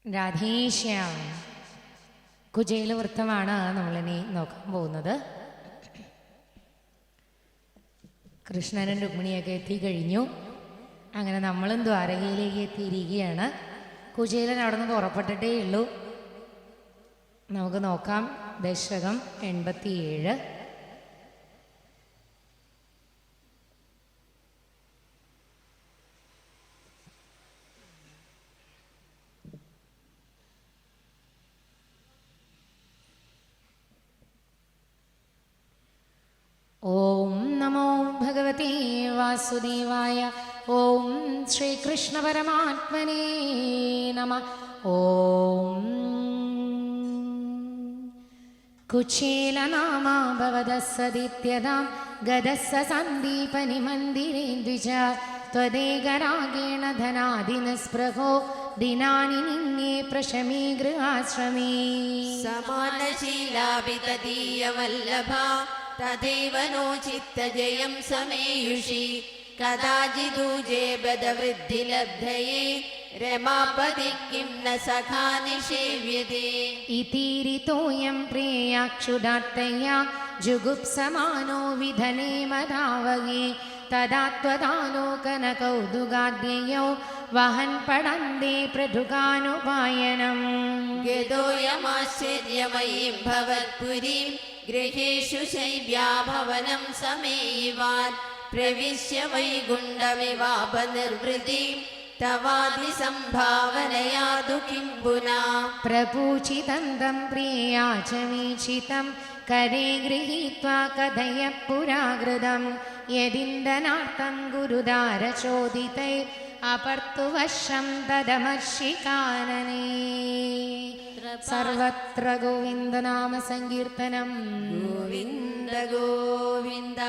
രാധേശ്യാം കുചേല വൃത്തമാണ് നമ്മളിനി നോക്കാൻ പോകുന്നത്. കൃഷ്ണനും രുക്മിണിയൊക്കെ എത്തിക്കഴിഞ്ഞു. അങ്ങനെ നമ്മളും ദ്വാരകയിലേക്ക് എത്തിയിരിക്കുകയാണ്. കുചേലൻ അവിടെ നിന്ന് പുറപ്പെട്ടിട്ടേ ഉള്ളൂ. നമുക്ക് നോക്കാം. ദശകം 87. ഓം നമോ ഭഗവതേ വാസുദേവായ. ഓം ശ്രീകൃഷ്ണ പരമാത്മനേ നമഃ. ഓം കുചേലനാമ ഭവദസ്സദിത്യതാം ഗദസ്സ സന്ദീപനി മന്ദിരേ ദ്വിജ ത്വദേകരാഗേണ ധനാദിനിസ്പൃഹോ ദിനാനി നിന്യേ പ്രശമീ ഗൃഹാശ്രമേ. സമാനശീലാഭിതദീയവല്ലഭ തഥൈവ नो चित्तजयं समेयुषि कदाचिदूजे बदवृद्धिलब्धये रमापदि किं न सखा निषेव्यते. इतीरितोऽयं प्रेयाक्षुदात्तया जुगुप्समानो विधने मदावगे तदा त्वदालोकनकौतुकाद्ययो वहन् पडन्ते पृथुकानुपायनम्. यतोऽयमाश्चर्यमयीं भवत्पुरीं गृहेषु शैव्याभवनं समेयिवान् प्रविश्य वैकुण्ठमिवापनिर्वृतिं तवादिसम्भावनया दुःखिं पुनः. प्रपूचितं तं प्रिया च वीक्षितं करे गृहीत्वा कथय पुराकृतं यदिन्दनार्थं गुरुदारचोदितै अपर्तुवशं तदमर्षिकानने. സർവത്ര ഗോവിന്ദനാമ സങ്കീർത്തനം. ഗോവിന്ദ ഗോവിന്ദ.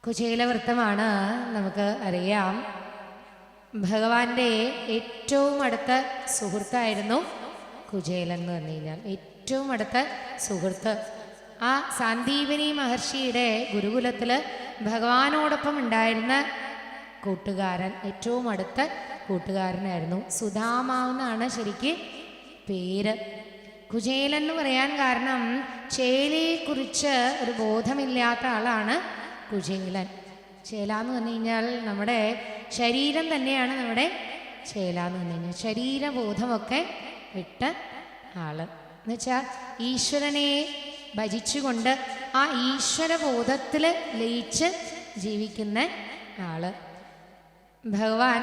കുചേലവൃത്തമാണ്. നമുക്ക് അറിയാം, ഭഗവാന്റെ ഏറ്റവും അടുത്ത സുഹൃത്തായിരുന്നു കുചേലൻ എന്ന് പറഞ്ഞു കഴിഞ്ഞാൽ. ഏറ്റവും അടുത്ത സുഹൃത്ത്. ആ സാന്ദീപനി മഹർഷിയുടെ ഗുരുകുലത്തിൽ ഭഗവാനോടൊപ്പം ഉണ്ടായിരുന്ന കൂട്ടുകാരൻ, ഏറ്റവും അടുത്ത കൂട്ടുകാരനായിരുന്നു. സുധാമാവെന്നാണ് ശരിക്ക് പേര്. കുചേലൻ എന്ന് പറയാൻ കാരണം ചേലയെക്കുറിച്ച് ഒരു ബോധമില്ലാത്ത ആളാണ് കുചേലൻ. ചേല എന്ന് പറഞ്ഞു കഴിഞ്ഞാൽ നമ്മുടെ ശരീരം തന്നെയാണ് നമ്മുടെ ചേല എന്ന് പറഞ്ഞു കഴിഞ്ഞാൽ. ശരീരബോധമൊക്കെ വിട്ട ആള് എന്ന് വെച്ചാൽ ഈശ്വരനെ ഭജിച്ചുകൊണ്ട് ആ ഈശ്വരബോധത്തിൽ ലയിച്ച് ജീവിക്കുന്ന ആള്. ഭഗവാൻ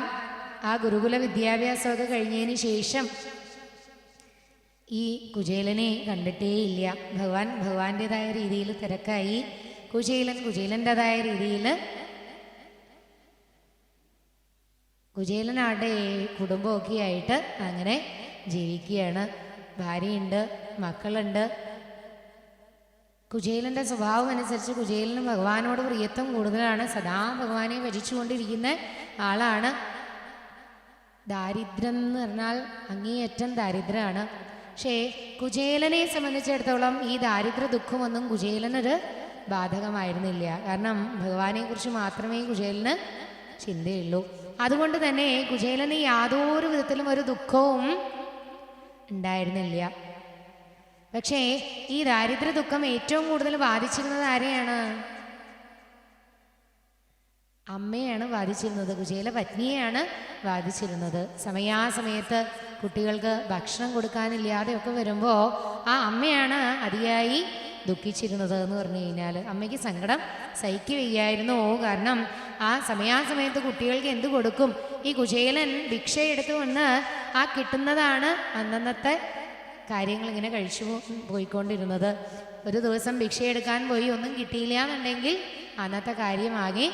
ആ ഗുരുകുല വിദ്യാഭ്യാസമൊക്കെ കഴിഞ്ഞതിന് ശേഷം ഈ കുചേലനെ കണ്ടിട്ടേയില്ല. ഭഗവാന്റേതായ രീതിയിൽ തിരക്കായി. കുചേലൻ്റെതായ രീതിയിൽ കുചേലനാടെ കുടുംബമൊക്കെ ആയിട്ട് അങ്ങനെ ജീവിക്കുകയാണ്. ഭാര്യയുണ്ട്, മക്കളുണ്ട്. കുചേലൻ്റെ സ്വഭാവം അനുസരിച്ച് കുചേലന് ഭഗവാനോട് പ്രിയത്വം കൂടുതലാണ്. സദാ ഭഗവാനെ ഭജിച്ചുകൊണ്ടിരിക്കുന്ന ആളാണ്. ദാരിദ്ര്യം എന്ന് പറഞ്ഞാൽ അങ്ങേയറ്റം ദാരിദ്ര്യമാണ്. പക്ഷേ കുചേലനെ സംബന്ധിച്ചിടത്തോളം ഈ ദാരിദ്ര്യ ദുഃഖമൊന്നും കുചേലനൊരു ബാധകമായിരുന്നില്ല. കാരണം ഭഗവാനെക്കുറിച്ച് മാത്രമേ കുചേലന് ചിന്തയുള്ളൂ. അതുകൊണ്ട് തന്നെ കുചേലന് യാതൊരു വിധത്തിലും ഒരു ദുഃഖവും ഉണ്ടായിരുന്നില്ല. പക്ഷേ ഈ ദാരിദ്ര്യ ദുഃഖം ഏറ്റവും കൂടുതൽ ബാധിച്ചിരുന്നത് ആരെയാണ്? അമ്മയാണ് ബാധിച്ചിരുന്നത്. കുചേല പത്നിയെയാണ് ബാധിച്ചിരുന്നത്. സമയാസമയത്ത് കുട്ടികൾക്ക് ഭക്ഷണം കൊടുക്കാനില്ലാതെയൊക്കെ വരുമ്പോൾ ആ അമ്മയാണ് അതിയായി ദുഃഖിച്ചിരുന്നത് എന്ന് പറഞ്ഞു കഴിഞ്ഞാൽ. അമ്മയ്ക്ക് സങ്കടം സഹിക്കുകയായിരുന്നു. കാരണം ആ സമയാസമയത്ത് കുട്ടികൾക്ക് എന്ത് കൊടുക്കും? ഈ കുചേലൻ ഭിക്ഷ എടുത്തു വന്ന് ആ കിട്ടുന്നതാണ് അന്നന്നത്തെ കാര്യങ്ങൾ ഇങ്ങനെ കഴിച്ചു പോയിക്കൊണ്ടിരുന്നത്. ഒരു ദിവസം ഭിക്ഷയെടുക്കാൻ പോയി ഒന്നും കിട്ടിയില്ല എന്നുണ്ടെങ്കിൽ അന്നത്തെ കാര്യമാകെ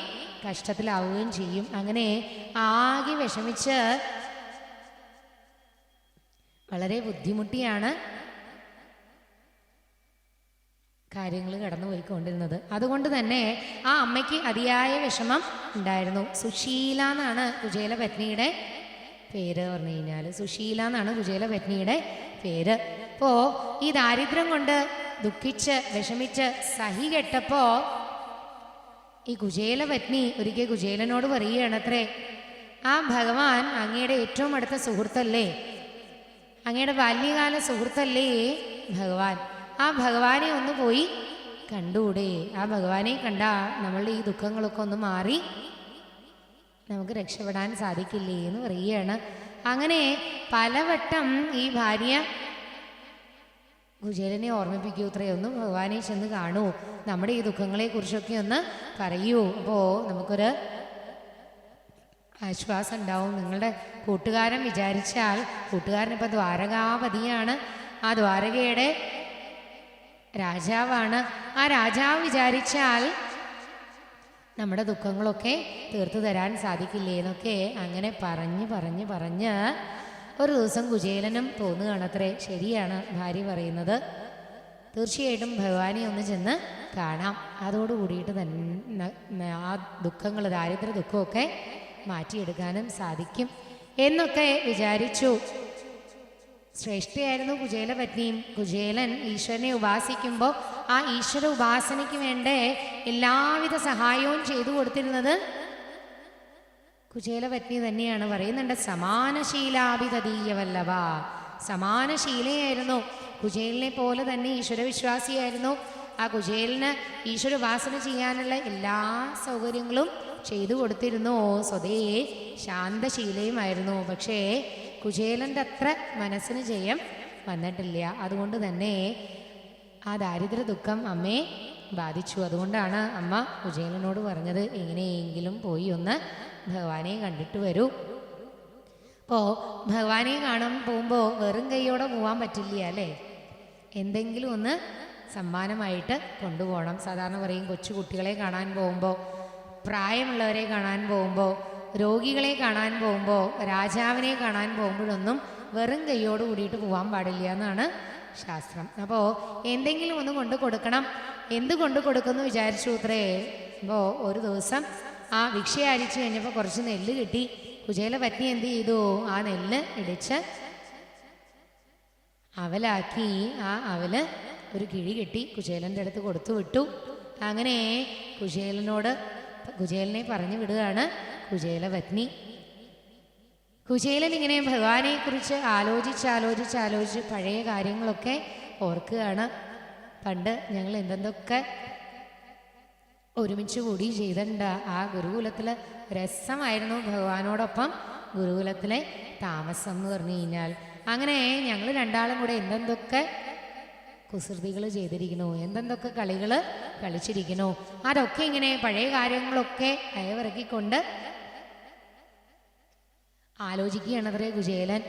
കഷ്ടത്തിലാവുകയും ചെയ്യും. അങ്ങനെ ആകെ വിഷമിച്ച് വളരെ ബുദ്ധിമുട്ടിയാണ് കാര്യങ്ങൾ കടന്നു പോയിക്കൊണ്ടിരുന്നത്. അതുകൊണ്ട് തന്നെ ആ അമ്മയ്ക്ക് അതിയായ വിഷമം ഉണ്ടായിരുന്നു. സുശീല എന്നാണ് കുചേല പത്നിയുടെ പേര് പറഞ്ഞു കഴിഞ്ഞാൽ. സുശീല എന്നാണ് കുചേല പത്നിയുടെ പേര്. അപ്പോൾ ഈ ദാരിദ്ര്യം കൊണ്ട് ദുഃഖിച്ച് വിഷമിച്ച് സഹി കെട്ടപ്പോൾ ഈ കുചേല പത്നി ഒരിക്കൽ കുചേലനോട് പറയുകയാണത്രേ, ആ ഭഗവാൻ അങ്ങയുടെ ഏറ്റവും അടുത്ത സുഹൃത്തല്ലേ, അങ്ങയുടെ ബാല്യകാല സുഹൃത്തല്ലേ ഭഗവാൻ, ആ ഭഗവാനെ ഒന്ന് പോയി കണ്ടുകൂടെ? ആ ഭഗവാനെ കണ്ടാ നമ്മളുടെ ഈ ദുഃഖങ്ങളൊക്കെ ഒന്ന് മാറി നമുക്ക് രക്ഷപ്പെടാൻ സാധിക്കില്ലേ എന്ന് പറയുകയാണ്. അങ്ങനെ പലവട്ടം ഈ ഭാര്യ കുചേലനെ ഓർമ്മിപ്പിക്കൂ, ഇത്രയൊന്നും ഭഗവാനെ ചെന്ന് കാണൂ, നമ്മുടെ ഈ ദുഃഖങ്ങളെക്കുറിച്ചൊക്കെ ഒന്ന് പറയൂ, അപ്പോൾ നമുക്കൊരു ആശ്വാസം ഉണ്ടാവും. നിങ്ങളുടെ കൂട്ടുകാരൻ വിചാരിച്ചാൽ, കൂട്ടുകാരനിപ്പോൾ ദ്വാരകാപതിയാണ്, ആ ദ്വാരകയുടെ രാജാവാണ്, ആ രാജാവ് വിചാരിച്ചാൽ നമ്മുടെ ദുഃഖങ്ങളൊക്കെ തീർത്തു തരാൻ സാധിക്കില്ലേ എന്നൊക്കെ അങ്ങനെ പറഞ്ഞ് ഒരു ദിവസം കുചേലനും തോന്നുകയാണത്രേ, ശരിയാണ് ഭാര്യ പറയുന്നത്, തീർച്ചയായിട്ടും ഭഗവാനെ ഒന്ന് ചെന്ന് കാണാം, അതോടുകൂടിയിട്ട് തന്നെ ആ ദുഃഖങ്ങൾ, ദാരിദ്ര്യ ദുഃഖമൊക്കെ മാറ്റിയെടുക്കാനും സാധിക്കും എന്നൊക്കെ വിചാരിച്ചു. ശ്രേഷ്ഠയായിരുന്നു കുചേലപത്നിയും. കുചേലൻ ഈശ്വരനെ ഉപാസിക്കുമ്പോൾ ആ ഈശ്വര ഉപാസനയ്ക്ക് വേണ്ട എല്ലാവിധ സഹായവും ചെയ്തു കൊടുത്തിരുന്നത് കുചേലപത്നി തന്നെയാണ്. പറയുന്നുണ്ട്, സമാനശീലാഭിതീയവല്ലഭ, സമാനശീലയായിരുന്നു. കുചേലിനെ പോലെ തന്നെ ഈശ്വരവിശ്വാസിയായിരുന്നു. ആ കുചേലിന് ഈശ്വര ഉപാസന ചെയ്യാനുള്ള എല്ലാ സൗകര്യങ്ങളും ചെയ്തു കൊടുത്തിരുന്നു. സ്വതേ ശാന്തശീലയുമായിരുന്നു. പക്ഷേ കുചേലൻ്റെ അത്ര മനസ്സിന് ജയം വന്നിട്ടില്ല. അതുകൊണ്ട് തന്നെ ആ ദാരിദ്ര്യ ദുഃഖം അമ്മയെ ബാധിച്ചു. അതുകൊണ്ടാണ് അമ്മ കുചേലനോട് പറഞ്ഞത്, എങ്ങനെയെങ്കിലും പോയി ഒന്ന് ഭഗവാനെ കണ്ടിട്ട് വരൂ. അപ്പോൾ ഭഗവാനെ കാണാൻ പോകുമ്പോൾ വെറും കൈയോടെ പോകാൻ പറ്റില്ല അല്ലേ, എന്തെങ്കിലും ഒന്ന് സമ്മാനമായിട്ട് കൊണ്ടുപോകണം. സാധാരണ പറയും, കൊച്ചു കുട്ടികളെ കാണാൻ പോകുമ്പോൾ, പ്രായമുള്ളവരെ കാണാൻ പോകുമ്പോൾ, രോഗികളെ കാണാൻ പോകുമ്പോൾ, രാജാവിനെ കാണാൻ പോകുമ്പോഴൊന്നും വെറും കൈയോട് കൂടിയിട്ട് പോകാൻ പാടില്ല എന്നാണ് ശാസ്ത്രം. അപ്പോൾ എന്തെങ്കിലും ഒന്ന് കൊണ്ട് കൊടുക്കണം. എന്ത് കൊണ്ട് കൊടുക്കുമെന്ന് വിചാരിച്ചു അത്രേ. അപ്പോൾ ഒരു ദിവസം ആ ഭിക്ഷ അരിച്ചു കഴിഞ്ഞപ്പോൾ കുറച്ച് നെല്ല് കിട്ടി. കുചേലപത്നി എന്ത് ചെയ്തു, ആ നെല്ല് ഇടിച്ച് അവലാക്കി ആ അവല് ഒരു കിഴി കെട്ടി കുചേലൻ്റെ അടുത്ത് കൊടുത്തു വിട്ടു. അങ്ങനെ കുചേലനെ പറഞ്ഞു വിടുകയാണ് കുചേലപത്നി. കുചേലൻ ഇങ്ങനെ ഭഗവാനെക്കുറിച്ച് ആലോചിച്ച് പഴയ കാര്യങ്ങളൊക്കെ ഓർക്കുകയാണ്. പണ്ട് ഞങ്ങൾ എന്തെന്തൊക്കെ ഒരുമിച്ച് കൂടി ചെയ്തിട്ടുണ്ട്. ആ ഗുരുകുലത്തിൽ രസമായിരുന്നു ഭഗവാനോടൊപ്പം ഗുരുകുലത്തിലെ താമസം എന്ന് പറഞ്ഞു കഴിഞ്ഞാൽ. അങ്ങനെ ഞങ്ങൾ രണ്ടാളും കൂടെ എന്തെന്തൊക്കെ കുസൃതികൾ ചെയ്തിരിക്കുന്നു, എന്തെന്തൊക്കെ കളികൾ കളിച്ചിരിക്കുന്നു, അതൊക്കെ ഇങ്ങനെ പഴയ കാര്യങ്ങളൊക്കെ അയവിറക്കിക്കൊണ്ട് ആലോചിക്കുകയാണ് അത്രേ കുചേലൻ.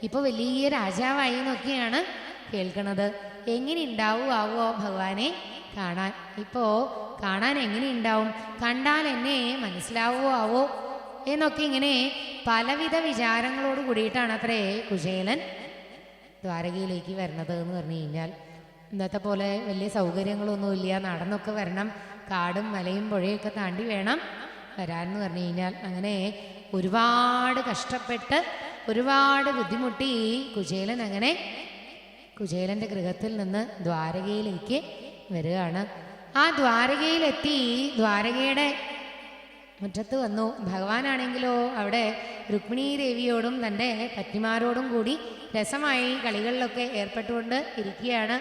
ഇപ്പോൾ വലിയ രാജാവായി എന്നൊക്കെയാണ് കേൾക്കണത്. എങ്ങനെ ഉണ്ടാവുമോ ഭഗവാനെ കാണാൻ? ഇപ്പോൾ കാണാൻ എങ്ങനെ ഉണ്ടാവും, കണ്ടാൽ എന്നെ മനസ്സിലാവുമോ എന്നൊക്കെ ഇങ്ങനെ പലവിധ വിചാരങ്ങളോട് കൂടിയിട്ടാണ് അത്രേ കുചേലൻ ദ്വാരകയിലേക്ക് വരണത് എന്ന് പറഞ്ഞു കഴിഞ്ഞാൽ. ഇന്നത്തെ പോലെ വലിയ സൗകര്യങ്ങളൊന്നുമില്ല, നടന്നൊക്കെ വരണം, കാടും മലയും പുഴയൊക്കെ താണ്ടി വേണം വരാമെന്ന് പറഞ്ഞു കഴിഞ്ഞാൽ. അങ്ങനെ ഒരുപാട് കഷ്ടപ്പെട്ട് ഒരുപാട് ബുദ്ധിമുട്ടി കുചേലൻ അങ്ങനെ കുചേലൻ്റെ ഗൃഹത്തിൽ നിന്ന് ദ്വാരകയിലേക്ക് വരികയാണ്. ആ ദ്വാരകയിലെത്തി ദ്വാരകയുടെ മുറ്റത്ത് വന്നു. ഭഗവാനാണെങ്കിലോ അവിടെ രുക്മിണീ ദേവിയോടും തൻ്റെ പത്നിമാരോടും കൂടി രസമായി കളികളിലൊക്കെ ഏർപ്പെട്ടുകൊണ്ട് ഇരിക്കുകയാണ്.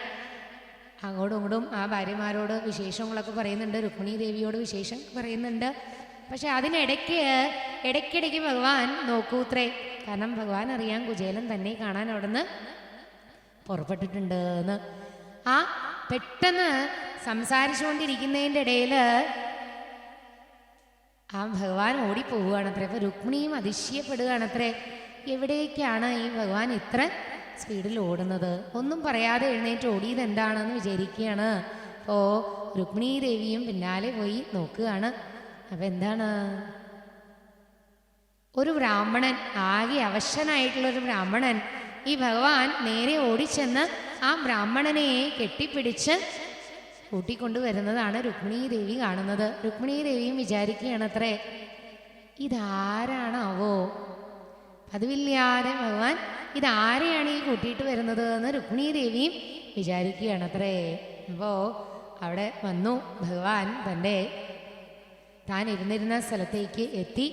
അങ്ങോട്ടും ഇങ്ങോട്ടും ആ ഭാര്യമാരോട് വിശേഷങ്ങളൊക്കെ പറയുന്നുണ്ട്, രുക്മിണീ ദേവിയോട് വിശേഷം പറയുന്നുണ്ട്. പക്ഷെ ഇടയ്ക്കിടയ്ക്ക് ഭഗവാൻ നോക്കൂത്രേ. കാരണം ഭഗവാൻ അറിയാം കുചേലൻ തന്നെ കാണാൻ അവിടെ നിന്ന് പുറപ്പെട്ടിട്ടുണ്ട് എന്ന്. ആ പെട്ടെന്ന് സംസാരിച്ചുകൊണ്ടിരിക്കുന്നതിൻ്റെ ഇടയിൽ ആ ഭഗവാൻ ഓടിപ്പോവുകയാണത്രേ. അപ്പോൾ രുക്മിണിയും അതിശയപ്പെടുകയാണത്രേ, എവിടേക്കാണ് ഈ ഭഗവാൻ ഇത്ര സ്പീഡിൽ ഓടുന്നത്? ഒന്നും പറയാതെ എഴുന്നേറ്റ് ഓടിയത് എന്താണെന്ന് വിചാരിക്കുകയാണ്. അപ്പോൾ രുക്മിണീ ദേവിയും പിന്നാലെ പോയി നോക്കുകയാണ്. അപ്പം എന്താണ്, ഒരു ബ്രാഹ്മണൻ, ആകെ അവശനായിട്ടുള്ളൊരു ബ്രാഹ്മണൻ, ഈ ഭഗവാൻ നേരെ ഓടിച്ചെന്ന് ആ ബ്രാഹ്മണനെ കെട്ടിപ്പിടിച്ച് കൂട്ടിക്കൊണ്ടുവരുന്നതാണ് രുക്മിണീ ദേവി കാണുന്നത്. രുക്മിണീ ദേവിയും വിചാരിക്കുകയാണത്രേ, ഇതാരാണാവോ? പതിവില്ലാതെ ഭഗവാൻ ഇതാരെയാണ് ഈ കൂട്ടിയിട്ട് വരുന്നത് എന്ന് രുക്മിണീ ദേവിയും വിചാരിക്കുകയാണത്രേ. അപ്പോൾ അവിടെ വന്നു ഭഗവാൻ താൻ ഇരുന്നിരുന്ന സ്ഥലത്തേക്ക് എത്തി.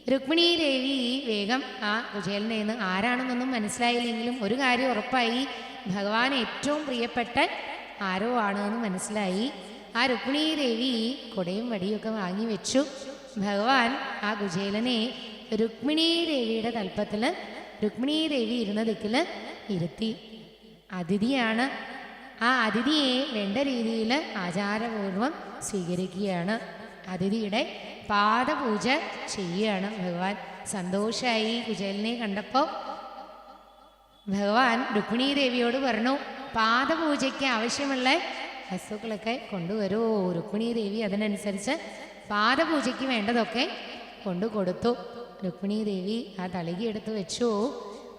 രുക്മിണീ ദേവി വേഗം ആ കുചേലൻ്റെ നിന്ന് ആരാണെന്നൊന്നും മനസ്സിലായില്ലെങ്കിലും ഒരു കാര്യം ഉറപ്പായി, ഭഗവാൻ ഏറ്റവും പ്രിയപ്പെട്ട ആരോ ആണെന്ന് മനസ്സിലായി. ആ രുക്മിണീ ദേവി കൊടയും വടിയൊക്കെ വാങ്ങി വെച്ചു. ഭഗവാൻ ആ കുചേലനെ രുക്മിണീ ദേവിയുടെ തൽപ്പത്തിൽ രുക്മിണീ ദേവി ഇരുന്ന ദിക്കിൽ ഇരുത്തി. അതിഥിയാണ്. ആ അതിഥിയെ വേണ്ട രീതിയിൽ ആചാരപൂർവം സ്വീകരിക്കുകയാണ്. അതിഥിയുടെ പാദപൂജ ചെയ്യുകയാണ് ഭഗവാൻ. സന്തോഷമായി കുചേലനെ കണ്ടപ്പോൾ ഭഗവാൻ രുക്മിണീ ദേവിയോട് പറഞ്ഞു, പാദപൂജയ്ക്ക് ആവശ്യമുള്ള വസ്തുക്കളൊക്കെ കൊണ്ടുവരൂ. രുക്മിണീ ദേവി അതിനനുസരിച്ച് പാദപൂജയ്ക്ക് വേണ്ടതൊക്കെ കൊണ്ടു കൊടുത്തു. രുക്മിണീ ദേവി ആ തളിക എടുത്ത് വെച്ചു.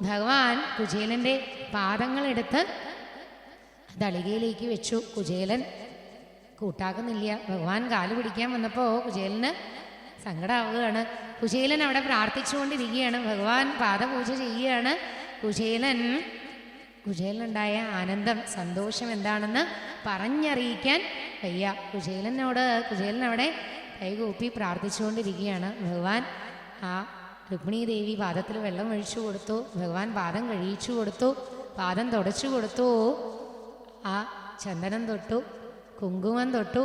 ഭഗവാൻ കുചേലൻ്റെ പാദങ്ങളെടുത്ത് തളികയിലേക്ക് വെച്ചു. കുചേലൻ കൂട്ടാക്കുന്നില്ല. ഭഗവാൻ കാല് പിടിക്കാൻ വന്നപ്പോൾ കുചേലന് സങ്കടമാവുകയാണ്. കുചേലൻ അവിടെ പ്രാർത്ഥിച്ചുകൊണ്ടിരിക്കുകയാണ്. ഭഗവാൻ പാദപൂജ ചെയ്യുകയാണ്. കുചേലനുണ്ടായ ആനന്ദം, സന്തോഷം എന്താണെന്ന് പറഞ്ഞറിയിക്കാൻ വയ്യ. കുചേലൻ അവിടെ കൈകൂപ്പി പ്രാർത്ഥിച്ചുകൊണ്ടിരിക്കുകയാണ്. ഭഗവാൻ ആ രുക്മിണീ ദേവി പാദത്തിൽ വെള്ളം ഒഴിച്ചു കൊടുത്തു. ഭഗവാൻ പാദം കഴിയിച്ചു കൊടുത്തു. പാദം തുടച്ചു കൊടുത്തു. ആ ചന്ദനം തൊട്ടു, കുങ്കുമം തൊട്ടു.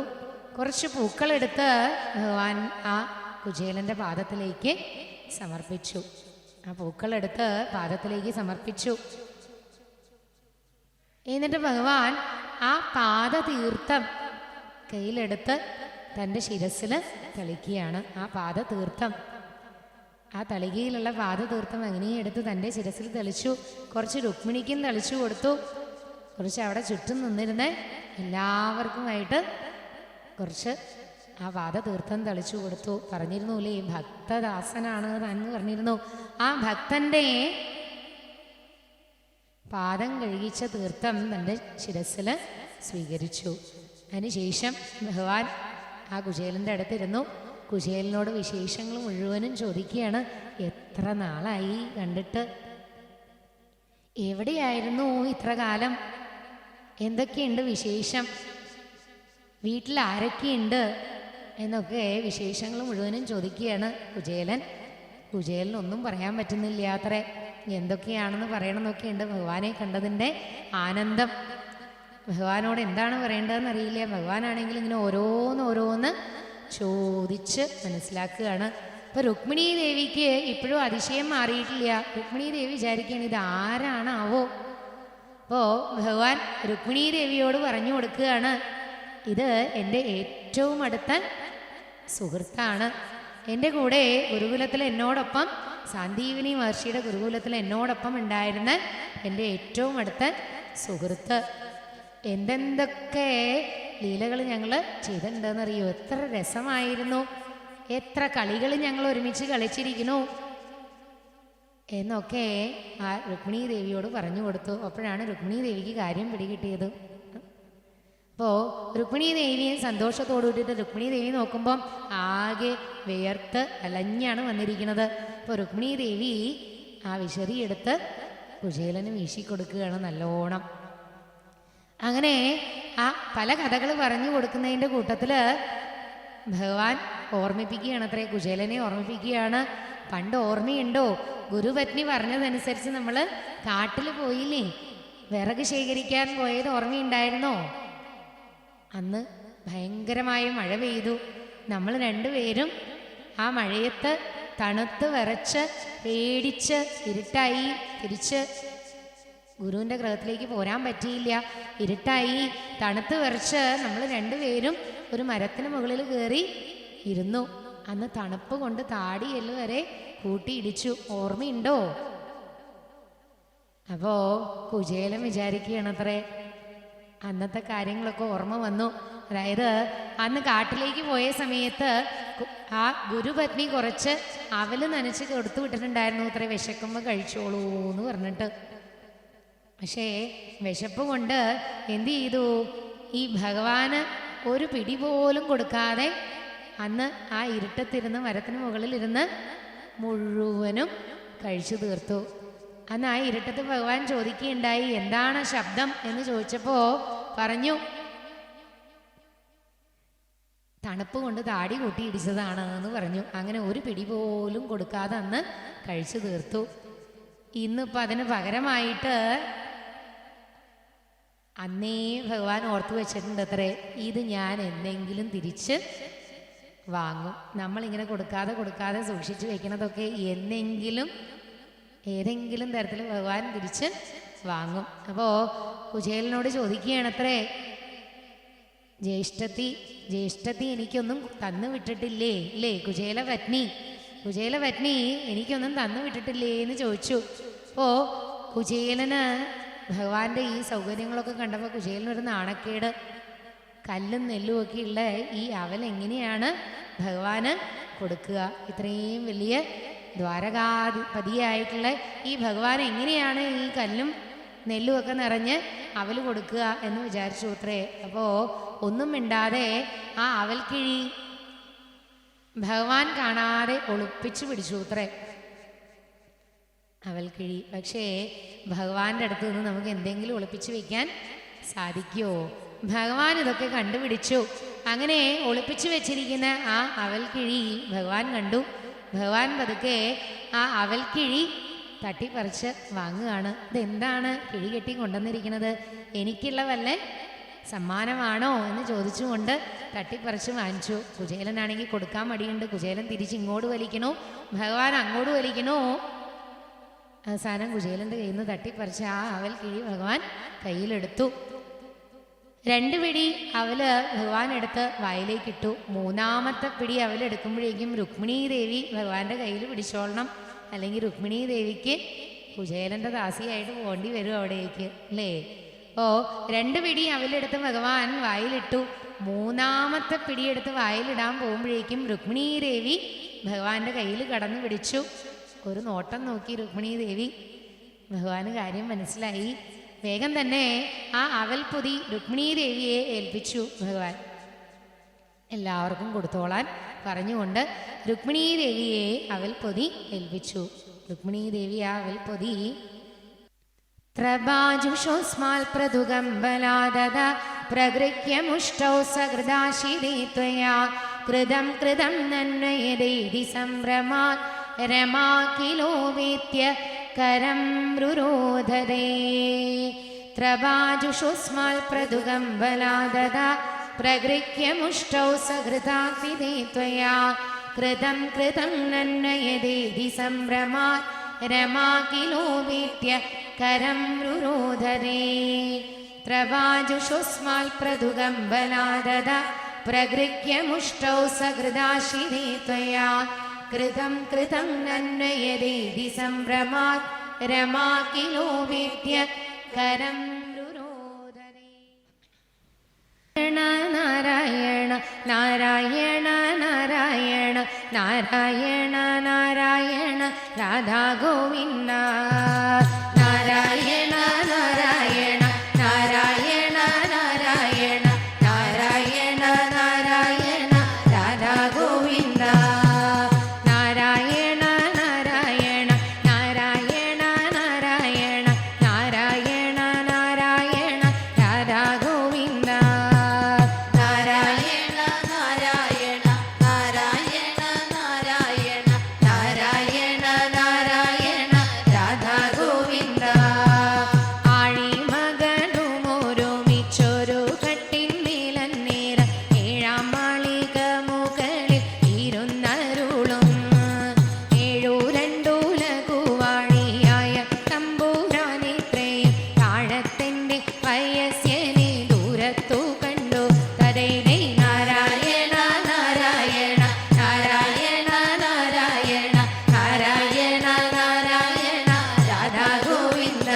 കുറച്ച് പൂക്കളെടുത്ത് ഭഗവാൻ ആ കുചേലൻ്റെ പാദത്തിലേക്ക് സമർപ്പിച്ചു. ആ പൂക്കളെടുത്ത് പാദത്തിലേക്ക് സമർപ്പിച്ചു. എന്നിട്ട് ഭഗവാൻ ആ പാദതീർത്ഥം കയ്യിലെടുത്ത് തൻ്റെ ശിരസ്സിൽ തളിക്കുകയാണ്. ആ പാദതീർത്ഥം, ആ തളികയിലുള്ള പാദതീർത്ഥം അങ്ങനെ എടുത്ത് തൻ്റെ ശിരസ്സിൽ തെളിച്ചു. കുറച്ച് രുക്മിണിക്കും തളിച്ചു കൊടുത്തു. കുറച്ച് അവിടെ ചുറ്റും നിന്നിരുന്ന് എല്ലാവർക്കുമായിട്ട് കുറച്ച് ആ പാദതീർത്ഥം തളിച്ചു കൊടുത്തു. പറഞ്ഞിരുന്നുല്ലേ, ഭക്തദാസനാണ് താൻ പറഞ്ഞിരുന്നു. ആ ഭക്തൻ്റെ പാദം കഴുകിച്ച തീർത്ഥം തൻ്റെ ശിരസ്സിൽ സ്വീകരിച്ചു. അതിനുശേഷം ഭഗവാൻ ആ കുചേലൻ്റെ അടുത്തിരുന്നു. കുചേലനോട് വിശേഷങ്ങൾ മുഴുവനും ചോദിക്കുകയാണ്. എത്ര നാളായി കണ്ടിട്ട്, എവിടെയായിരുന്നു ഇത്ര കാലം, എന്തൊക്കെയുണ്ട് വിശേഷം, വീട്ടിൽ ആരൊക്കെയുണ്ട് എന്നൊക്കെ വിശേഷങ്ങൾ മുഴുവനും ചോദിക്കുകയാണ് കുചേലനൊന്നും പറയാൻ പറ്റുന്നില്ല അത്രേ. എന്തൊക്കെയാണെന്ന് പറയണമെന്നൊക്കെയുണ്ട്. ഭഗവാനെ കണ്ടതിൻ്റെ ആനന്ദം. ഭഗവാനോട് എന്താണ് പറയേണ്ടതെന്ന് അറിയില്ല. ഭഗവാനാണെങ്കിൽ ഇങ്ങനെ ഓരോന്നോരോന്ന് ചോദിച്ച് മനസ്സിലാക്കുകയാണ്. ഇപ്പൊ രുക്മിണീ ദേവിക്ക് ഇപ്പോഴും അതിശയം മാറിയിട്ടില്ല. രുക്മിണീ ദേവി വിചാരിക്കുകയാണ്, ഇത് ആരാണാവോ. അപ്പോൾ ഭഗവാൻ രുക്മിണീ ദേവിയോട് പറഞ്ഞു കൊടുക്കുകയാണ്, ഇത് എൻ്റെ ഏറ്റവും അടുത്ത സുഹൃത്താണ്. എൻ്റെ കൂടെ ഗുരുകുലത്തിൽ എന്നോടൊപ്പം, സാന്ദീപനി മഹർഷിയുടെ ഗുരുകുലത്തിൽ എന്നോടൊപ്പം ഉണ്ടായിരുന്ന എൻ്റെ ഏറ്റവും അടുത്ത സുഹൃത്ത്. എന്തെന്തൊക്കെ ലീലകൾ ഞങ്ങൾ ചെയ്തിട്ടുണ്ടെന്നറിയോ. എത്ര രസമായിരുന്നു, എത്ര കളികൾ ഞങ്ങൾ ഒരുമിച്ച് കളിച്ചിരിക്കുന്നു എന്നൊക്കെ ആ രുക്മിണീ ദേവിയോട് പറഞ്ഞു കൊടുത്തു. അപ്പോഴാണ് രുക്മിണീ ദേവിക്ക് കാര്യം പിടികിട്ടിയത്. അപ്പോൾ രുക്മിണീ ദേവിയെ സന്തോഷത്തോടു കൂടിയിട്ട് രുക്മിണീ ദേവി നോക്കുമ്പം ആകെ വേർത്ത് അലഞ്ഞാണ് വന്നിരിക്കുന്നത്. അപ്പോൾ രുക്മിണീ ദേവി ആ വിശറിയെടുത്ത് കുചേലന് വീശിക്കൊടുക്കുകയാണ് നല്ലോണം. അങ്ങനെ ആ പല കഥകൾ പറഞ്ഞു കൊടുക്കുന്നതിൻ്റെ കൂട്ടത്തിൽ ഭഗവാൻ ഓർമ്മിപ്പിക്കുകയാണ് അത്രേ, കുചേലനെ ഓർമ്മിപ്പിക്കുകയാണ്. പണ്ട് ഓർമ്മയുണ്ടോ, ഗുരുപത്നി പറഞ്ഞതനുസരിച്ച് നമ്മൾ കാട്ടിൽ പോയില്ലേ, വിറക് ശേഖരിക്കാൻ പോയത് ഓർമ്മയുണ്ടായിരുന്നോ? അന്ന് ഭയങ്കരമായ മഴ പെയ്തു. നമ്മൾ രണ്ടുപേരും ആ മഴയത്ത് തണുത്ത് വിറച്ച് പേടിച്ച് ഇരുട്ടായി തിരിച്ച് ഗുരുവിൻ്റെ ഗൃഹത്തിലേക്ക് പോരാൻ പറ്റിയില്ല. ഇരുട്ടായി തണുത്ത് വിറച്ച് നമ്മൾ രണ്ടുപേരും ഒരു മരത്തിന് മുകളിൽ കയറി ഇരുന്നു. അന്ന് തണുപ്പ് കൊണ്ട് താടിയെല്ല് വരെ കൂട്ടിയിടിച്ചു. ഓർമ്മയുണ്ടോ? അപ്പോൾ കുചേലൻ വിചാരിക്കുകയാണത്രേ, അന്നത്തെ കാര്യങ്ങളൊക്കെ ഓർമ്മ വന്നു. അതായത് അന്ന് കാട്ടിലേക്ക് പോയ സമയത്ത് ആ ഗുരുപത്നി കുറച്ച് അവല് നനച്ച് കൊടുത്തു വിട്ടിട്ടുണ്ടായിരുന്നു അത്രേ, വിശക്കുമ്പോൾ കഴിച്ചോളൂ എന്ന് പറഞ്ഞിട്ട്. പക്ഷേ വിശപ്പ് കൊണ്ട് എന്തു ചെയ്തു, ഈ ഭഗവാന് ഒരു പിടി പോലും കൊടുക്കാതെ അന്ന് ആ ഇരുട്ടത്തിരുന്ന് മരത്തിന് മുകളിലിരുന്ന് മുഴുവനും കഴിച്ചു തീർത്തു. അന്ന് ആ ഇരുട്ടത്ത് ഭഗവാൻ ചോദിക്കുകയുണ്ടായി, എന്താണ് ശബ്ദം എന്ന് ചോദിച്ചപ്പോൾ പറഞ്ഞു, തണുപ്പ് കൊണ്ട് താടി കൂട്ടി ഇടിച്ചതാണ് എന്ന് പറഞ്ഞു. അങ്ങനെ ഒരു പിടി പോലും കൊടുക്കാതെ അന്ന് കഴിച്ചു തീർത്തു. ഇന്നിപ്പോൾ അതിന് പകരമായിട്ട് അന്നേ ഭഗവാൻ ഓർത്തു വെച്ചിട്ടുണ്ട് അത്രേ, ഇത് ഞാൻ എന്തെങ്കിലും തിരിച്ച് വാങ്ങും. നമ്മളിങ്ങനെ കൊടുക്കാതെ സൂക്ഷിച്ചു വെക്കണതൊക്കെ എന്നെങ്കിലും ഏതെങ്കിലും തരത്തിൽ ഭഗവാൻ തിരിച്ച് വാങ്ങും. അപ്പോൾ കുചേലനോട് ചോദിക്കുകയാണത്രേ, ജ്യേഷ്ഠത്തി എനിക്കൊന്നും തന്നു വിട്ടിട്ടില്ലേ അല്ലേ? കുചേലപത്നി എനിക്കൊന്നും തന്നു വിട്ടിട്ടില്ലേ എന്ന് ചോദിച്ചു. അപ്പോൾ കുചേലന് ഭഗവാന്റെ ഈ സൗകര്യങ്ങളൊക്കെ കണ്ടപ്പോൾ കുചേലനൊരു നാണക്കേട്. കല്ലും നെല്ലും ഒക്കെ ഉള്ള ഈ അവൽ എങ്ങനെയാണ് ഭഗവാന് കൊടുക്കുക? ഇത്രയും വലിയ ദ്വാരകാധിപതിയായിട്ടുള്ള ഈ ഭഗവാൻ എങ്ങനെയാണ് ഈ കല്ലും നെല്ലും ഒക്കെ നിറഞ്ഞ് അവൽ കൊടുക്കുക എന്ന് വിചാരിച്ചു അത്രേ. അപ്പോൾ ഒന്നും മിണ്ടാതെ ആ അവൽക്കിഴി ഭഗവാൻ കാണാതെ ഒളിപ്പിച്ചു പിടിച്ചു അത്രേ അവൽക്കിഴി. പക്ഷേ ഭഗവാന്റെ അടുത്ത് നിന്ന് നമുക്ക് എന്തെങ്കിലും ഒളിപ്പിച്ചു വെക്കാൻ സാധിക്കുമോ? ഭഗവാൻ ഇതൊക്കെ കണ്ടുപിടിച്ചു. അങ്ങനെ ഒളിപ്പിച്ചു വെച്ചിരിക്കുന്ന ആ അവൽക്കിഴി ഭഗവാൻ കണ്ടു. ഭഗവാൻ പതുക്കെ ആ അവൽക്കിഴി തട്ടിപ്പറിച്ച് വാങ്ങുകയാണ്. ഇതെന്താണ് കിഴി കെട്ടി കൊണ്ടുവന്നിരിക്കുന്നത്? എനിക്കുള്ള വല്ല സമ്മാനമാണോ എന്ന് ചോദിച്ചുകൊണ്ട് തട്ടിപ്പറിച്ച് വാങ്ങിച്ചു. കുചേലനാണെങ്കിൽ കൊടുക്കാൻ മടിയുണ്ട്. കുചേലൻ തിരിച്ചിങ്ങോട്ട് വലിക്കണോ, ഭഗവാൻ അങ്ങോട്ട് വലിക്കണോ? അവസാനം കുചേലൻ്റെ കയ്യിൽ നിന്ന് തട്ടിപ്പറിച്ച് ആ അവൽ കിഴി ഭഗവാൻ കയ്യിലെടുത്തു. 2 പിടി അവല് ഭഗവാൻ എടുത്ത് വായിലേക്കിട്ടു. 3-ാമത്തെ പിടി അവലെടുക്കുമ്പോഴേക്കും രുക്മിണീ ദേവി ഭഗവാന്റെ കയ്യിൽ പിടിച്ചോളണം, അല്ലെങ്കിൽ രുക്മിണീ ദേവിക്ക് കുചേലൻ്റെ ദാസിയായിട്ട് പോകേണ്ടി വരും അവിടേക്ക് അല്ലേ? അപ്പോൾ 2 പിടി അവലെടുത്ത് ഭഗവാൻ വായിലിട്ടു. 3-ാമത്തെ പിടിയെടുത്ത് വായിലിടാൻ പോകുമ്പോഴേക്കും രുക്മിണീ ദേവി ഭഗവാന്റെ കയ്യിൽ കടന്നു പിടിച്ചു. ഒരു നോട്ടം നോക്കി രുക്മിണീ ദേവി. ഭഗവാന് കാര്യം മനസ്സിലായി. വേഗം തന്നെ ആ അവൽപ്പൊതി രുക്മിണീ ദേവിയെ ഏൽപ്പിച്ചു ഭഗവാൻ. എല്ലാവർക്കും കൊടുത്തോളാൻ പറഞ്ഞുകൊണ്ട് രുക്മിണീ ദേവിയെ അവൽപ്പൊതി ഏൽപ്പിച്ചു. രുക്മിണീ ദേവി ആ അവൽപ്പൊതി ത്രബാജുഷോസ്മാൽ പ്രതുകമ്പലാദദ പ്രഗൃഹ്യ മുഷ്ടൗ സഹൃദാശിരേ ത്വയാ കൃതം നന്വയദേതി സംഭ്രമാത് രമാ കിലോ വേത്യ കരം രുരോധരേ. ത്രബാജുഷോസ്മാൽ പ്രതുകമ്പലാദദ പ്രഗൃഹ്യ മുഷ്ടൗ സഹൃദാശിരേ ത്വയാ കൃതം നന്വയദേതി സംഭ്രമാത് രമാ കിലോ വേത്യ കരം രുരോധരേ. ത്രബാജുഷോസ്മാൽ പ്രതുകമ്പലാദദ പ്രഗൃഹ്യ മുഷ്ടൗ സഹൃദാശിരേ ത്വയാ കൃതം നന്വയദേതി സംഭ്രമാത് രമാ കിലോ വേത്യ കരം രുരോധരേ. നാരായണ നാരായണ നാരായണ നാരായണ നാരായണ രാധാ ഗോവിന്ദ. നാരായണ നാരായണ നാരായണ നാരായണ നാരായണ നാരായണ രാധാ ഗോവിന്ദ. നാരായണ നാരായണ നാരായണ നാരായണ നാരായണ നാരായണ രാധാ ഗോവിന്ദ. നാരായണ നാരായണ നാരായണ നാരായണ നാരായണ നാരായണ രാധാ ഗോവിന്ദ. ആഴിമകളുമൊരുമിച്ചൊരു കട്ടിന്മേലന്നേര 7-ാം മാളിക മുകളിൽ ഇരുന്നരുളും 7-2 തമ്പുരാനിത്രയും താഴത്തിന്റെ വയസ്യനെ ദൂരത്തു കണ്ടു. തരൈതൈ നാരായണ നാരായണ നാരായണ നാരായണ നാരായണ നാരായണ രാധാ ഗോവിന്ദ.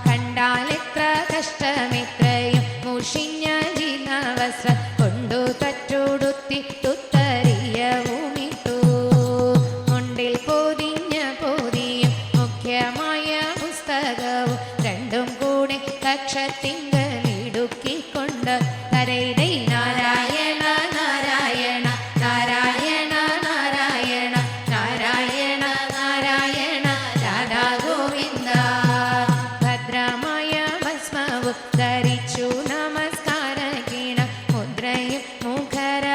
കണ്ടാലെത്ര കഷ്ടമെത്രയും മുഷിഞ്ഞ ജീർണവസ്ത്രം കൊണ്ടു തച്ചുടുത്തിട്ടുത്തരീയവുമിട്ടു. മുണ്ടിൽ പൊതിയും മുഖ്യമായ പുസ്തകവും രണ്ടും കൂടെ കക്ഷത്തിങ്കലിടുക്കിക്കൊണ്ട് തരൈതൈ നാരായണ നാരായണ നാരായണ നാരായണ നാരായണ നാരായണ രാധാ ഗോവിന്ദ. ഭദ്രമായ ഭസ്മവും ധരിച്ചു നമസ്കാര കീണ മുദ്രയും മുഖര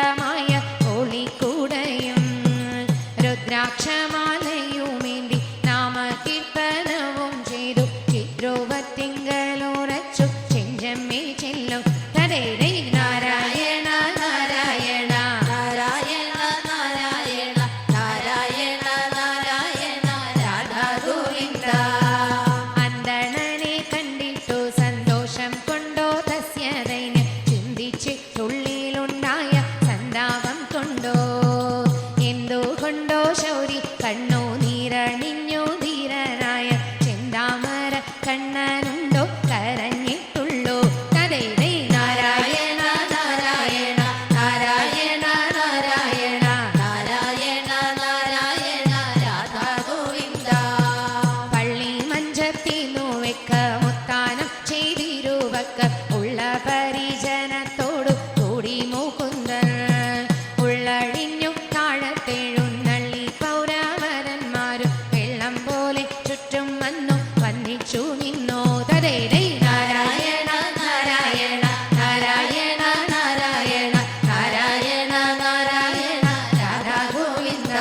വന്നിച്ചു നിന്നോ തരേരേ നാരായണ നാരായണ നാരായണ നാരായണ നാരായണ നാരായണ രാധാ ഗോവിന്ദ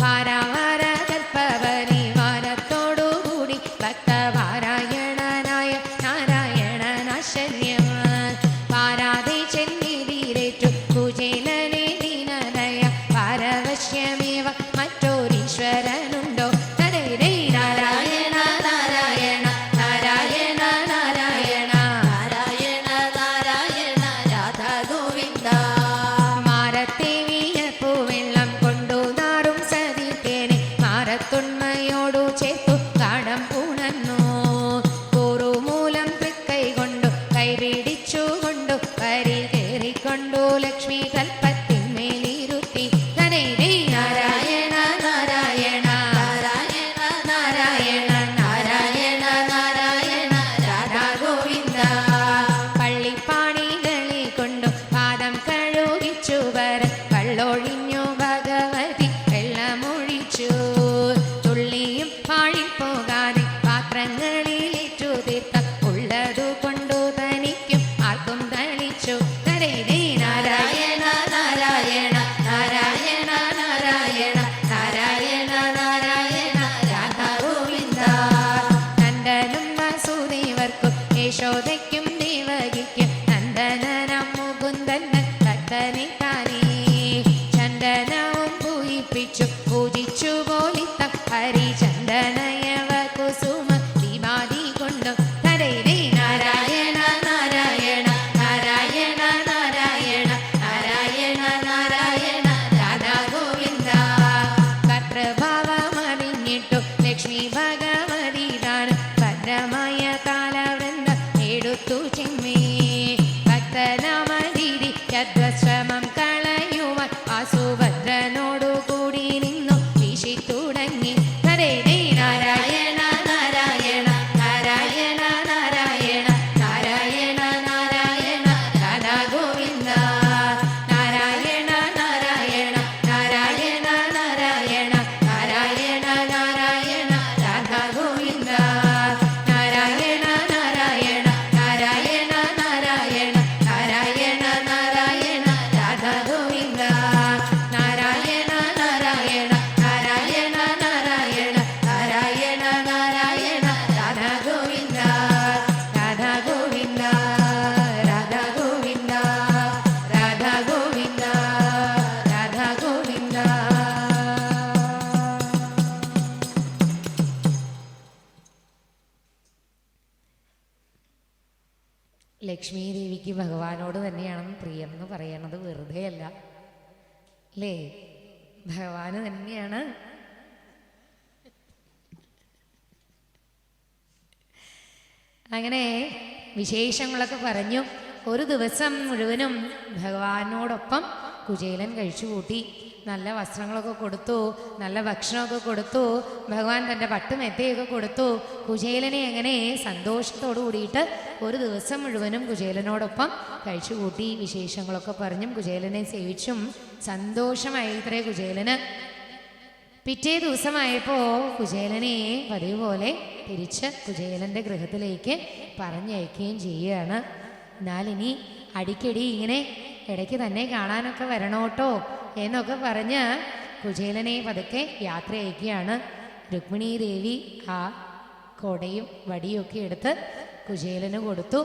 വാരാവാര കൽപ്പപരിവാരത്തോടുകൂടി ഭക്തപാരായണനായ നാരായണനാശ്ചര്യം പാരാതെ ചെന്നിരീരേറ്റു കുചേലനെ ദീനനയ പാരവശ്യമേവ മറ്റൊരീശ്വരനുണ്ടോ തരേരേ നാരായണ നാരായണ നാരായണ നാരായണ നാരായണ നാരായണ രാധാ ഗോവിന്ദ മാരത്തെ വീയപ്പൂവെള്ളം കൊണ്ടു നാറും സതിക്കേനെ മാരത്തുണ്മയോടു ചേർത്തു കാടം പൂണന്നു കൂറുമൂലം തൃക്കൈ കൊണ്ടു കൈപിടിച്ചു കൊണ്ടു വരി കയറിക്കൊണ്ടു ലക്ഷ്മി കൽപ്പത്തിന്മേലിരുത്തി തരേരേ നാരായണ നാരായണ നാരായണ നാരായണ നാരായണ നാരായണ രാധാ ഗോവിന്ദ പള്ളിപ്പാണികളെ കൊണ്ടു പാദം കഴുകിച്ചു വരൻ കള്ളൊഴിഞ്ഞു ഭഗവതി വെള്ളമൊഴിച്ചു തുള്ളിയും പാഴിപ്പോകാതെ പാത്രങ്ങളിലേറ്റു തീർത്ത ഉള്ളതു കൊണ്ടു തനിക്കും ആർക്കും തളിച്ചു തരേരേ നാരായണ നാരായണ നാരായണ നാരായണ നാരായണ നാരായണ രാധാ ഗോവിന്ദ നന്ദനും വസുദേവർക്കും യശോദയ്ക്കും ദേവകിക്കും നന്ദനനം മുകുന്ദൻ ഭക്തനെ താനേ ചന്ദനവും പൂയിപ്പിച്ചു പൂജിച്ചു പോലിത്ത ഹരിചന്ദനയവ കുസുമ ദീപാദി കൊണ്ടു തരേരേ നാരായണ നാരായണ നാരായണ നാരായണ നാരായണ നാരായണ രാധാ ഗോവിന്ദ കർത്തൃഭാവമറിഞ്ഞിട്ടു ലക്ഷ്മി ഭഗവതി താൻ ഭദ്രമായ താലവൃന്ദം എടുത്തു ചെമ്മേ ഭക്തനാമതിരി യദ്വശ്രമം കളയുവാൻ ആസുഭദ്രനോടു കൂടി നിന്നു വീശി തുടങ്ങി തരേരേ നാരായണ നാരായണ നാരായണ നാരായണ നാരായണ നാരായണ രാധാ ഗോവിന്ദ നാരായണ നാരായണ നാരായണ നാരായണ നാരായണ നാരായണ രാധാ ഗോവിന്ദ നാരായണ നാരായണ നാരായണ നാരായണ നാരായണ നാരായണ രാധാ ഗോവിന്ദ നാരായണ നാരായണ നാരായണ നാരായണ നാരായണ നാരായണ രാധാ ഗോവിന്ദ രാധാ ഗോവിന്ദ രാധാ ഗോവിന്ദ രാധാ ഗോവിന്ദ രാധാ ഗോവിന്ദ ലക്ഷ്മി ദേവിക്ക് ഭഗവാനോട് തന്നെയാണ് പ്രിയം എന്ന് പറയണത് വെറുതെ അല്ല അല്ലേ ഭഗവാന് തന്നെയാണ് അങ്ങനെ വിശേഷങ്ങളൊക്കെ പറഞ്ഞു ഒരു ദിവസം മുഴുവനും ഭഗവാനോടൊപ്പം കുചേലൻ കഴിച്ചു കൂട്ടി നല്ല വസ്ത്രങ്ങളൊക്കെ കൊടുത്തു നല്ല ഭക്ഷണമൊക്കെ കൊടുത്തു ഭഗവാൻ തൻ്റെ പട്ടുമെത്തയൊക്കെ കൊടുത്തു കുചേലനെ അങ്ങനെ സന്തോഷത്തോടു കൂടിയിട്ട് ഒരു ദിവസം മുഴുവനും കുചേലനോടൊപ്പം കഴിച്ചു കൂട്ടി വിശേഷങ്ങളൊക്കെ പറഞ്ഞും കുചേലനെ സേവിച്ചും സന്തോഷമായിത്രേ കുചേലന് പിറ്റേ ദിവസമായപ്പോൾ കുചേലനെ പതിവ് പോലെ തിരിച്ച് കുചേലൻ്റെ ഗൃഹത്തിലേക്ക് പറഞ്ഞയക്കുകയും ചെയ്യുകയാണ്. എന്നാലിനി അടിക്കടി ഇങ്ങനെ ഇടയ്ക്ക് തന്നെ കാണാനൊക്കെ വരണോട്ടോ എന്നൊക്കെ പറഞ്ഞ് കുചേലനെ പതുക്കെ യാത്ര അയക്കുകയാണ്. രുക്മിണീ ദേവി ആ കൊടയും വടിയൊക്കെ എടുത്ത് കുചേലന് കൊടുത്തു.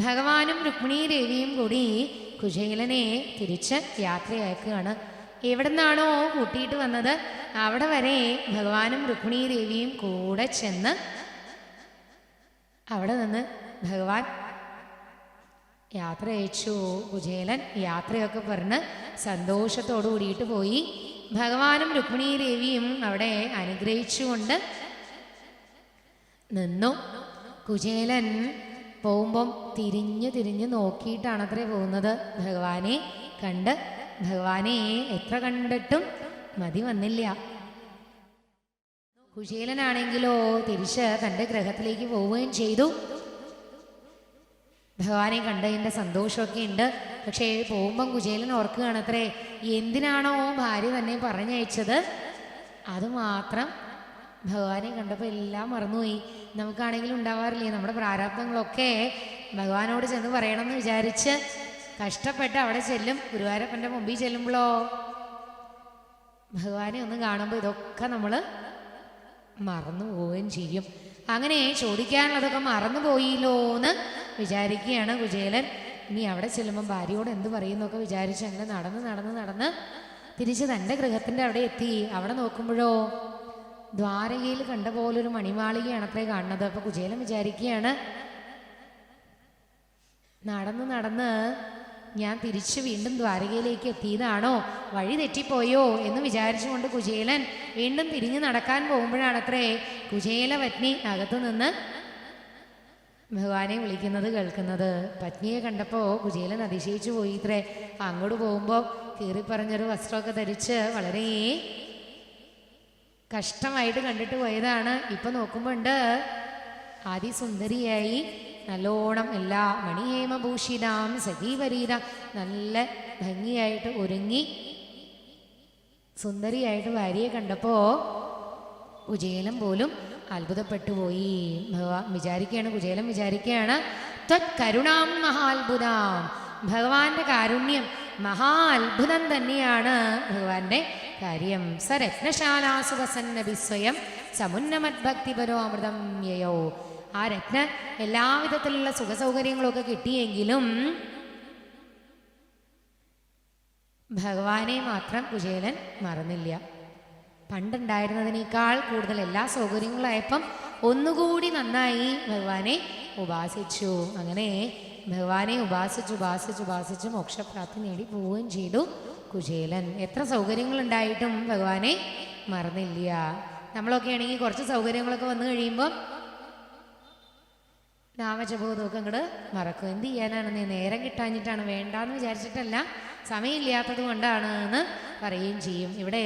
ഭഗവാനും രുക്മിണീ ദേവിയും കൂടി കുചേലനെ തിരിച്ച് യാത്രയാക്കുകയാണ്. എവിടെ നിന്നാണോ കൂട്ടിയിട്ട് വന്നത് അവിടെ വരെ ഭഗവാനും രുക്മിണീ ദേവിയും കൂടെ ചെന്ന് അവിടെ നിന്ന് ഭഗവാൻ യാത്ര അയച്ചു. കുചേലൻ യാത്രയൊക്കെ പറഞ്ഞ് സന്തോഷത്തോടു കൂടിയിട്ട് പോയി. ഭഗവാനും രുക്മിണീ ദേവിയും അവിടെ അനുഗ്രഹിച്ചുകൊണ്ട് നിന്നു. കുചേലൻ പോകുമ്പം തിരിഞ്ഞു തിരിഞ്ഞു നോക്കിയിട്ടാണത്രേ പോകുന്നത്. ഭഗവാനെ കണ്ട് ഭഗവാനെ എത്ര കണ്ടിട്ടും മതി വന്നില്ല. കുചേലനാണെങ്കിലോ തിരിച്ച് തൻ്റെ ഗ്രഹത്തിലേക്ക് പോവുകയും ചെയ്തു. ഭഗവാനെ കണ്ടതിൻ്റെ സന്തോഷമൊക്കെ ഉണ്ട്. പക്ഷേ പോകുമ്പം കുചേലൻ ഓർക്കുകയാണത്രേ, എന്തിനാണോ ഭാര്യ തന്നെ പറഞ്ഞയച്ചത് അതുമാത്രം ഭഗവാനെ കണ്ടപ്പോൾ എല്ലാം മറന്നുപോയി. നമുക്കാണെങ്കിലും ഉണ്ടാവാറില്ലേ, നമ്മുടെ പ്രാരാബ്ദങ്ങളൊക്കെ ഭഗവാനോട് ചെന്ന് പറയണമെന്ന് വിചാരിച്ച് കഷ്ടപ്പെട്ട് അവിടെ ചെല്ലും. ഗുരുവായൂരപ്പൻ്റെ മുമ്പിൽ ചെല്ലുമ്പോഴോ ഭഗവാനെ ഒന്ന് കാണുമ്പോൾ ഇതൊക്കെ നമ്മൾ മറന്നു പോവുകയും ചെയ്യും. അങ്ങനെ ചോദിക്കാനുള്ളതൊക്കെ മറന്നു പോയില്ലോ എന്ന് വിചാരിക്കുകയാണ് കുചേലൻ. ഇനി അവിടെ ചെല്ലുമ്പോൾ ഭാര്യയോട് എന്ത് പറയുന്നൊക്കെ വിചാരിച്ച് അങ്ങനെ നടന്ന് നടന്ന് നടന്ന് തിരിച്ച് തൻ്റെ ഗൃഹത്തിൻ്റെ അവിടെ എത്തി. അവിടെ നോക്കുമ്പോഴോ ദ്വാരകയിൽ കണ്ട പോലൊരു മണിമാളികയാണ് അത്രേ കാണുന്നത്. അപ്പോൾ കുചേലൻ വിചാരിക്കുകയാണ്, നടന്ന് നടന്ന് ഞാൻ തിരിച്ച് വീണ്ടും ദ്വാരകയിലേക്ക് എത്തിയതാണോ, വഴി തെറ്റിപ്പോയോ എന്ന് വിചാരിച്ചുകൊണ്ട് കുചേലൻ വീണ്ടും തിരിഞ്ഞു നടക്കാൻ പോകുമ്പോഴാണത്രേ കുചേലപത്നി അകത്തു നിന്ന് ഭഗവാനെ വിളിക്കുന്നത് കേൾക്കുന്നത്. പത്നിയെ കണ്ടപ്പോൾ കുചേലൻ അതിശയിച്ചു പോയി ഇത്രേ. അങ്ങോട്ട് പോകുമ്പോൾ കീറിപ്പറഞ്ഞൊരു വസ്ത്രമൊക്കെ ധരിച്ച് വളരെ കഷ്ടമായിട്ട് കണ്ടിട്ട് പോയതാണ്. ഇപ്പം നോക്കുമ്പോൾ ഉണ്ട് അതിസുന്ദരിയായി നല്ലോണം എല്ലാ മണിഹേമഭൂഷിതാം സഖീവരീത നല്ല ഭംഗിയായിട്ട് ഒരുങ്ങി സുന്ദരിയായിട്ട് ഭാര്യയെ കണ്ടപ്പോൾ കുചേലൻ പോലും അത്ഭുതപ്പെട്ടു പോയി. കുചേലൻ വിചാരിക്കുകയാണ് ത്വത് കരുണാം മഹാത്ഭുതാം, ഭഗവാന്റെ കാരുണ്യം മഹാ അത്ഭുതം തന്നെയാണ് ഭഗവാന്റെ കാര്യം. സരത്നശാലാസു വസന്നഭി സ്വയം സമുന്നമദ്ഭക്തിപരോ അമൃതം യയോ. ആ രത്ന എല്ലാവിധത്തിലുള്ള സുഖസൗകര്യങ്ങളൊക്കെ കിട്ടിയെങ്കിലും ഭഗവാനെ മാത്രം കുചേലൻ മറന്നില്ല. പണ്ടുണ്ടായിരുന്നതിനേക്കാൾ കൂടുതൽ എല്ലാ സൗകര്യങ്ങളായപ്പം ഒന്നുകൂടി നന്നായി ഭഗവാനെ ഉപാസിച്ചു. അങ്ങനെ ഭഗവാനെ ഉപാസിച്ച് മോക്ഷപ്രാപ്തി നേടി പോവുകയും ചെയ്തു കുചേലൻ. എത്ര സൗകര്യങ്ങളുണ്ടായിട്ടും ഭഗവാനെ മറന്നില്ല. നമ്മളൊക്കെ ആണെങ്കിൽ കുറച്ച് സൗകര്യങ്ങളൊക്കെ വന്നു കഴിയുമ്പോൾ നാമജപബോധമൊക്കെ അങ്ങോട്ട് മറക്കും. എന്ത് ചെയ്യാനാണ്, നേരം കിട്ടാഞ്ഞിട്ടാണ്, വേണ്ടാന്ന് വിചാരിച്ചിട്ടല്ല, സമയമില്ലാത്തത് കൊണ്ടാണ് എന്ന് പറയുകയും ചെയ്യും. ഇവിടെ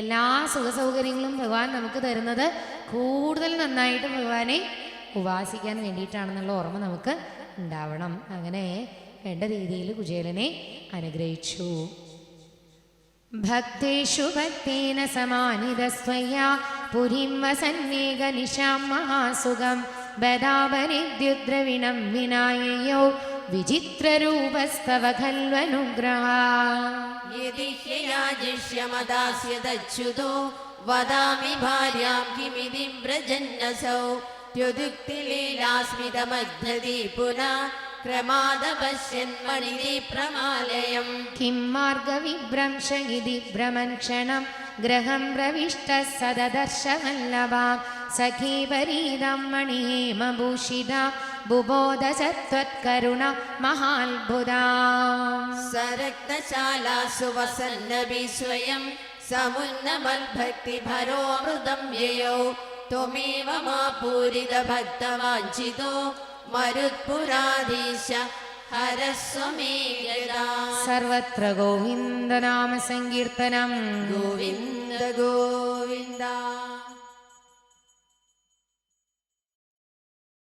എല്ലാ സുഖസൗകര്യങ്ങളും ഭഗവാൻ നമുക്ക് തരുന്നത് കൂടുതൽ നന്നായിട്ട് ഭഗവാനെ ഉപാസിക്കാൻ വേണ്ടിയിട്ടാണെന്നുള്ള ഓർമ്മ നമുക്ക് ഉണ്ടാവണം. അങ്ങനെ വേണ്ട രീതിയിൽ കുചേലനെ അനുഗ്രഹിച്ചു. ഭക്തേഷു ഭക്തേന സമാനിതസ്ത്വയാ പുരിം വസന്നേക നിശാം മഹാസുഖം ബദാപനിദ്യുദ്രവിണം വിനായയോ വിചിത്രരൂപസ്തവ ഖൽവനുഗ്രഹാ. യദി ഹ്യയാജിഷ്യമദാസ്യദച്യുതോ വദാമി ഭാര്യാം കിമിതി വ്രജന്നസൗ ത്യുദുക്തിലീലാസ്മിതമധ്യതി പുനാ ക്രമാദപശ്യന്മണിതി പ്രമാലയം. കിം മാർഗവിഭ്രംശ ഇതി ഭ്രമൻ ക്ഷണം ഗ്രഹം പ്രവിഷ്ട സദദർശവല്ലഭാം സഖീപരീതം മണിഹേമഭൂഷിതാം ബുബോധസത്വത്കരുണ മഹാത്ഭുതാം. സരക്തശാലാസു വസന്നഭി സ്വയം സമുന്നമദ്ഭക്തിഭരോമൃതം യയോ ത്വമേവ മാ പൂരിത ഭക്തവാഞ്ചിതോ മരുത്പുരാധീശ ഹരസ്വമേ ഗദാ. സർവത്ര ഗോവിന്ദനാമ സങ്കീർത്തനം. ഗോവിന്ദ ഗോവിന്ദ.